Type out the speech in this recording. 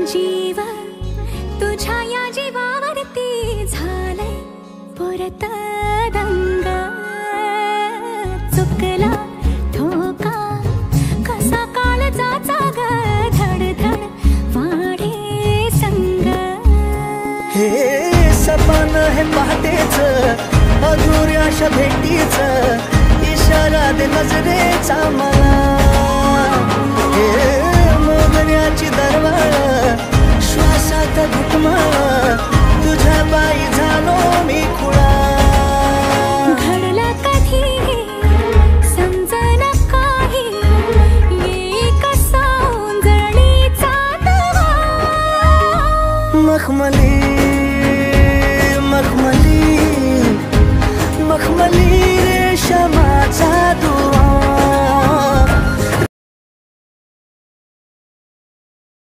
जीव तुझ्या या जीवावरती झालंय परत दंग चुकला धोका कसा काळजाचा ग धडधड वाढे संग हे सपन हे पहाटेच अधुऱ्याशा भेटीच इशारा दे नजरेचा मला हे मोगऱ्याची दरवळ श्वासात घुटमळ तुझ्या पायी झालो मी खुळा घडलं कधी समजना काही एक सौंदर्याचा तवा मखमली